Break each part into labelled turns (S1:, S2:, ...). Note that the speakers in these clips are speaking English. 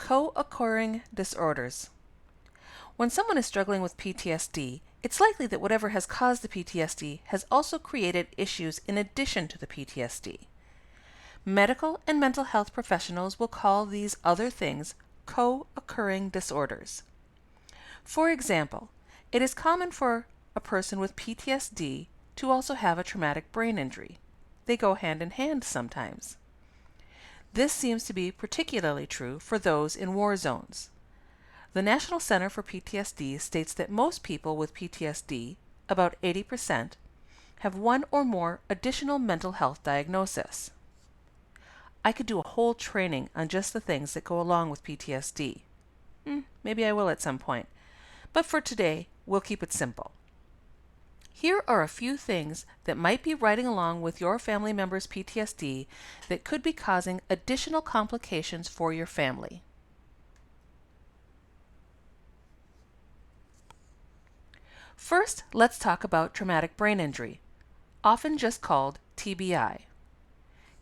S1: Co-occurring disorders. When someone is struggling with PTSD, it's likely that whatever has caused the PTSD has also created issues in addition to the PTSD. Medical and mental health professionals will call these other things co-occurring disorders. For example, it is common for a person with PTSD to also have a traumatic brain injury. They go hand in hand sometimes. This seems to be particularly true for those in war zones. The National Center for PTSD states that most people with PTSD, about 80%, have one or more additional mental health diagnoses. I could do a whole training on just the things that go along with PTSD. Maybe I will at some point. But for today, we'll keep it simple. Here are a few things that might be riding along with your family member's PTSD that could be causing additional complications for your family. First, let's talk about traumatic brain injury, often just called TBI.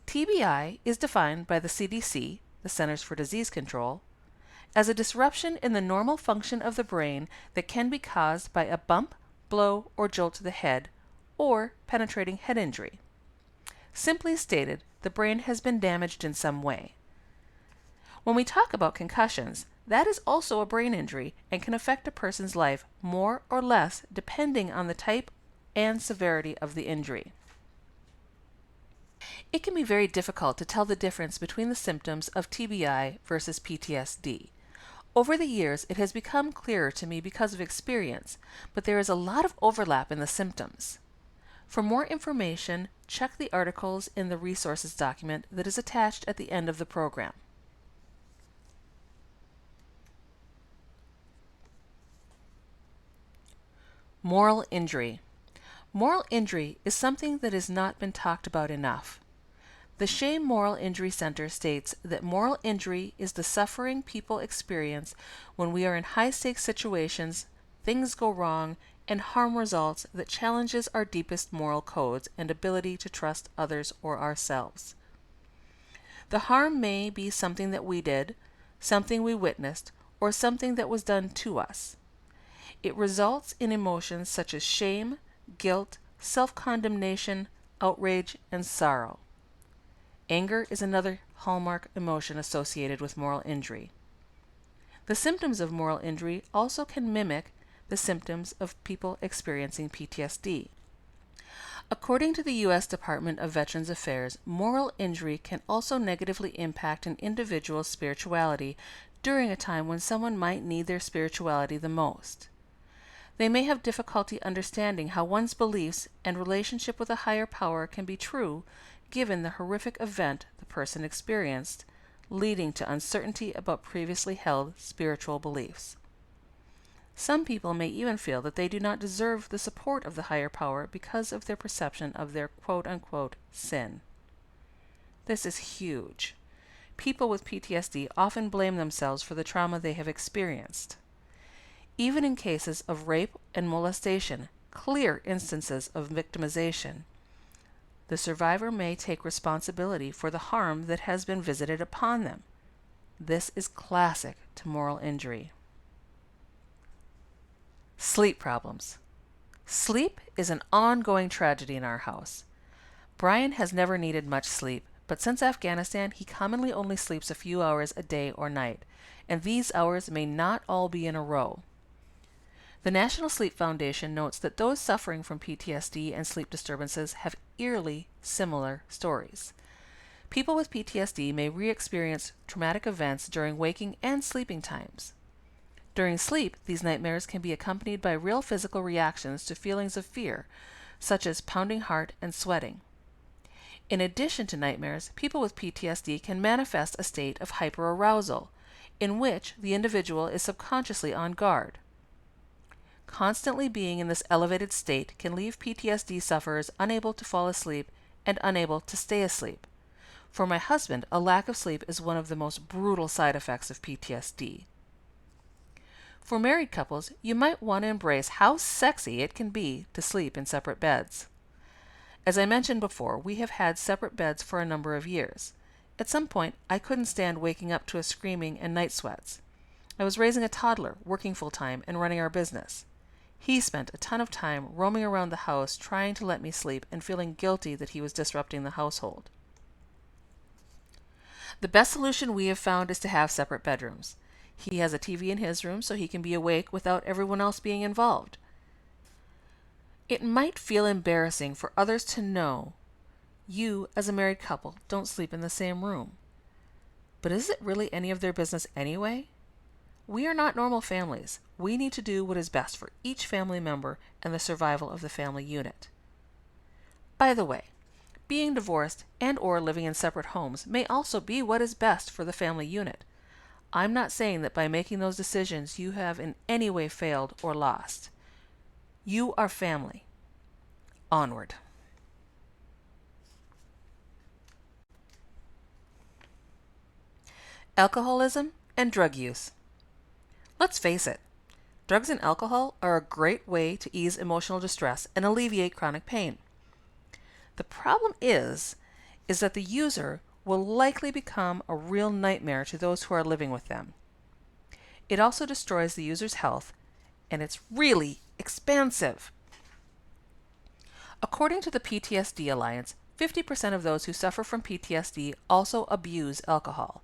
S1: TBI is defined by the CDC, the Centers for Disease Control, as a disruption in the normal function of the brain that can be caused by a bump, blow, or jolt to the head, or penetrating head injury. Simply stated, the brain has been damaged in some way. When we talk about concussions, that is also a brain injury and can affect a person's life more or less depending on the type and severity of the injury. It can be very difficult to tell the difference between the symptoms of TBI versus PTSD. Over the years, it has become clearer to me because of experience, but there is a lot of overlap in the symptoms. For more information, check the articles in the resources document that is attached at the end of the program. Moral injury. Moral injury is something that has not been talked about enough. The Shame Moral Injury Center states that moral injury is the suffering people experience when we are in high-stakes situations, things go wrong, and harm results that challenges our deepest moral codes and ability to trust others or ourselves. The harm may be something that we did, something we witnessed, or something that was done to us. It results in emotions such as shame, guilt, self-condemnation, outrage, and sorrow. Anger is another hallmark emotion associated with moral injury. The symptoms of moral injury also can mimic the symptoms of people experiencing PTSD. According to the U.S. Department of Veterans Affairs, moral injury can also negatively impact an individual's spirituality during a time when someone might need their spirituality the most. They may have difficulty understanding how one's beliefs and relationship with a higher power can be true given the horrific event the person experienced, leading to uncertainty about previously held spiritual beliefs. Some people may even feel that they do not deserve the support of the higher power because of their perception of their quote-unquote sin. This is huge. People with PTSD often blame themselves for the trauma they have experienced. Even in cases of rape and molestation, clear instances of victimization, the survivor may take responsibility for the harm that has been visited upon them. This is classic to moral injury. Sleep problems. Sleep is an ongoing tragedy in our house. Brian has never needed much sleep, but since Afghanistan, he commonly only sleeps a few hours a day or night, and these hours may not all be in a row. The National Sleep Foundation notes that those suffering from PTSD and sleep disturbances have eerily similar stories. People with PTSD may re-experience traumatic events during waking and sleeping times. During sleep, these nightmares can be accompanied by real physical reactions to feelings of fear, such as pounding heart and sweating. In addition to nightmares, people with PTSD can manifest a state of hyperarousal, in which the individual is subconsciously on guard. Constantly being in this elevated state can leave PTSD sufferers unable to fall asleep and unable to stay asleep. For my husband, a lack of sleep is one of the most brutal side effects of PTSD. For married couples, you might want to embrace how sexy it can be to sleep in separate beds. As I mentioned before, we have had separate beds for a number of years. At some point, I couldn't stand waking up to a screaming and night sweats. I was raising a toddler, working full-time, and running our business. He spent a ton of time roaming around the house trying to let me sleep and feeling guilty that he was disrupting the household. The best solution we have found is to have separate bedrooms. He has a TV in his room so he can be awake without everyone else being involved. It might feel embarrassing for others to know you, as a married couple, don't sleep in the same room. But is it really any of their business anyway? We are not normal families. We need to do what is best for each family member and the survival of the family unit. By the way, being divorced and/or living in separate homes may also be what is best for the family unit. I'm not saying that by making those decisions you have in any way failed or lost. You are family. Onward. Alcoholism and drug use. Let's face it, drugs and alcohol are a great way to ease emotional distress and alleviate chronic pain. The problem is that the user will likely become a real nightmare to those who are living with them. It also destroys the user's health, and it's really expensive. According to the PTSD Alliance, 50% of those who suffer from PTSD also abuse alcohol,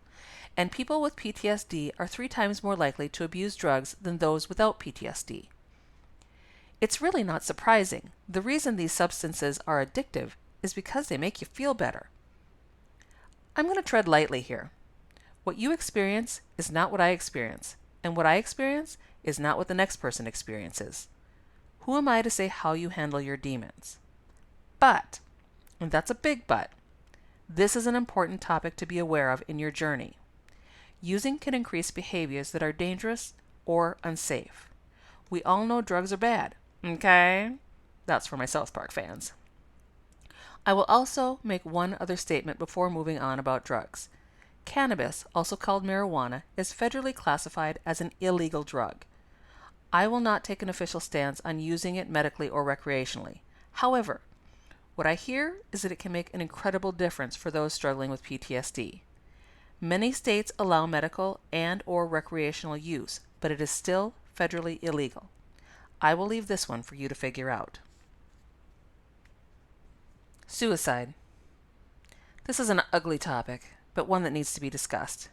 S1: and people with PTSD are 3 times more likely to abuse drugs than those without PTSD. It's really not surprising. The reason these substances are addictive is because they make you feel better. I'm going to tread lightly here. What you experience is not what I experience, and what I experience is not what the next person experiences. Who am I to say how you handle your demons? But, and that's a big but, this is an important topic to be aware of in your journey. Using can increase behaviors that are dangerous or unsafe. We all know drugs are bad, okay? That's for my South Park fans. I will also make one other statement before moving on about drugs. Cannabis, also called marijuana, is federally classified as an illegal drug. I will not take an official stance on using it medically or recreationally. However, what I hear is that it can make an incredible difference for those struggling with PTSD. Many states allow medical and/or recreational use, but it is still federally illegal. I will leave this one for you to figure out. Suicide. This is an ugly topic, but one that needs to be discussed.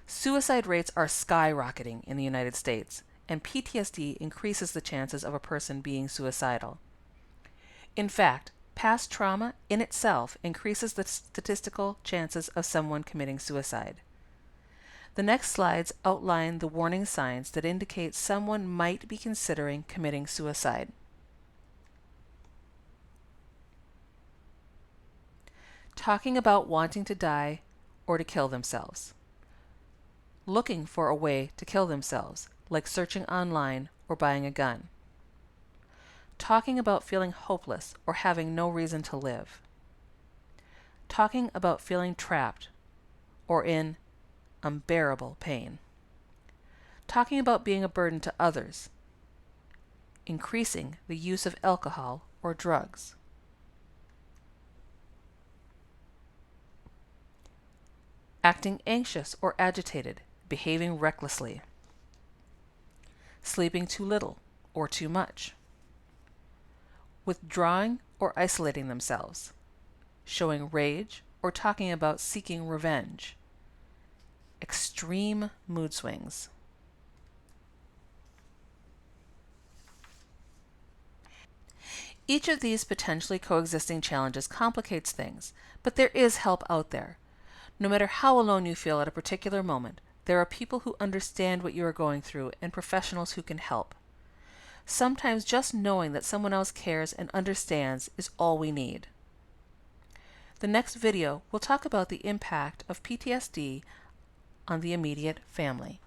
S1: Suicide rates are skyrocketing in the United States, and PTSD increases the chances of a person being suicidal. In fact, past trauma in itself increases the statistical chances of someone committing suicide. The next slides outline the warning signs that indicate someone might be considering committing suicide. Talking about wanting to die or to kill themselves. Looking for a way to kill themselves, like searching online or buying a gun. Talking about feeling hopeless or having no reason to live. Talking about feeling trapped or in unbearable pain. Talking about being a burden to others. Increasing the use of alcohol or drugs. Acting anxious or agitated, behaving recklessly. Sleeping too little or too much. Withdrawing or isolating themselves. Showing rage or talking about seeking revenge. Extreme mood swings. Each of these potentially coexisting challenges complicates things, but there is help out there. No matter how alone you feel at a particular moment, there are people who understand what you are going through and professionals who can help. Sometimes just knowing that someone else cares and understands is all we need. The next video will talk about the impact of PTSD on the immediate family.